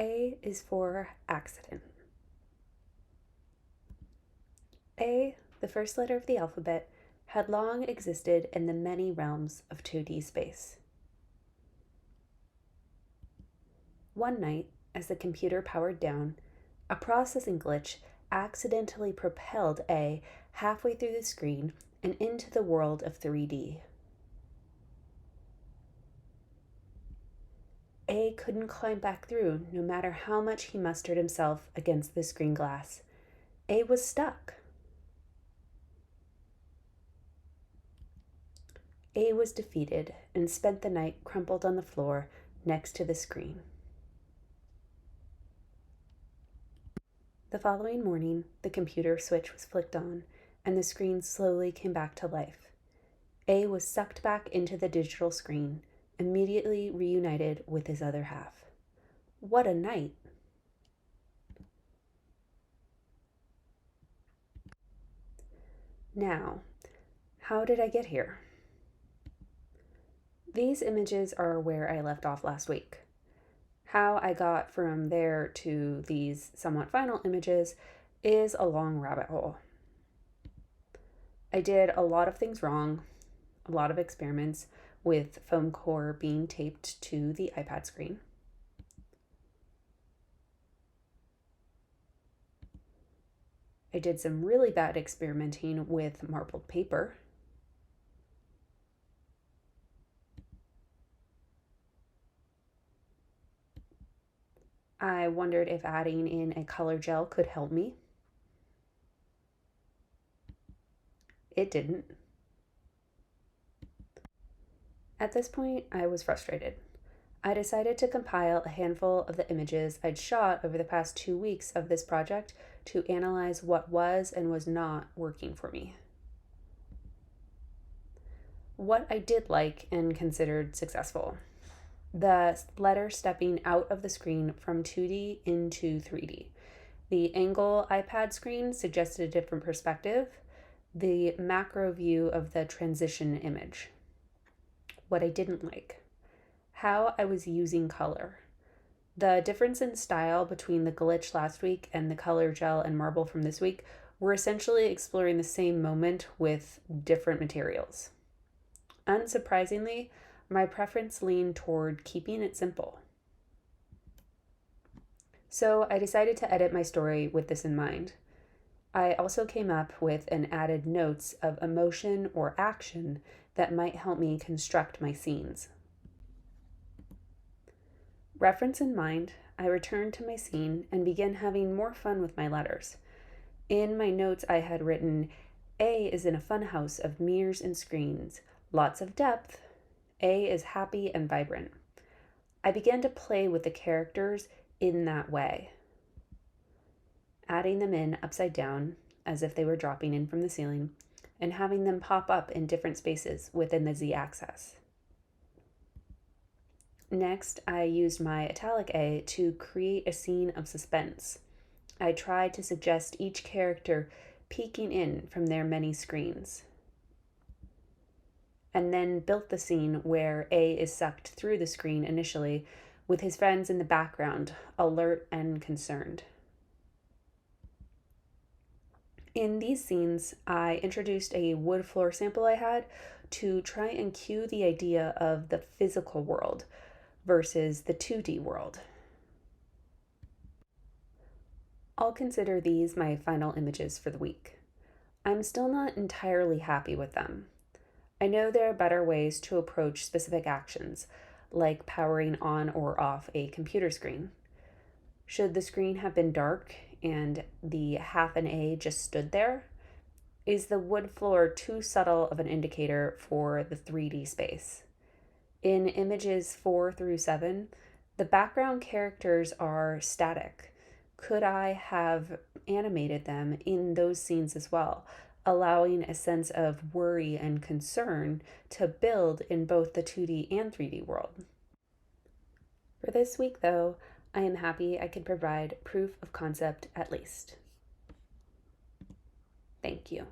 A is for accident. A, the first letter of the alphabet, had long existed in the many realms of 2D space. One night, as the computer powered down, a processing glitch accidentally propelled A halfway through the screen and into the world of 3D. A couldn't climb back through no matter how much he mustered himself against the screen glass. A was stuck. A was defeated and spent the night crumpled on the floor next to the screen. The following morning, the computer switch was flicked on, and the screen slowly came back to life. A was sucked back into the digital screen, immediately reunited with his other half. What a night! Now, how did I get here? These images are where I left off last week. How I got from there to these somewhat final images is a long rabbit hole. I did a lot of things wrong, a lot of experiments with foam core being taped to the iPad screen. I did some really bad experimenting with marbled paper. I wondered if adding in a color gel could help me. It didn't. At this point, I was frustrated. I decided to compile a handful of the images I'd shot over the past 2 weeks of this project to analyze what was and was not working for me. What I did like and considered successful: the letter stepping out of the screen from 2D into 3D. The angle iPad screen suggested a different perspective. The macro view of the transition image. What I didn't like: how I was using color. The difference in style between the glitch last week and the color gel and marble from this week were essentially exploring the same moment with different materials. Unsurprisingly, my preference leaned toward keeping it simple. So I decided to edit my story with this in mind. I also came up with and added notes of emotion or action that might help me construct my scenes. Reference in mind, I returned to my scene and began having more fun with my letters. In my notes, I had written, A is in a fun house of mirrors and screens, lots of depth. A is happy and vibrant. I began to play with the characters in that way, adding them in upside down as if they were dropping in from the ceiling, and having them pop up in different spaces within the z-axis. Next, I used my italic A to create a scene of suspense. I tried to suggest each character peeking in from their many screens, and then built the scene where A is sucked through the screen initially, with his friends in the background, alert and concerned. In these scenes, I introduced a wood floor sample I had to try and cue the idea of the physical world versus the 2D world. I'll consider these my final images for the week. I'm still not entirely happy with them. I know there are better ways to approach specific actions, like powering on or off a computer screen. Should the screen have been dark and the half an A just stood there? Is the wood floor too subtle of an indicator for the 3D space? In images 4 through 7, the background characters are static. Could I have animated them in those scenes as well, allowing a sense of worry and concern to build in both the 2D and 3D world? For this week, though, I am happy I could provide proof of concept at least. Thank you.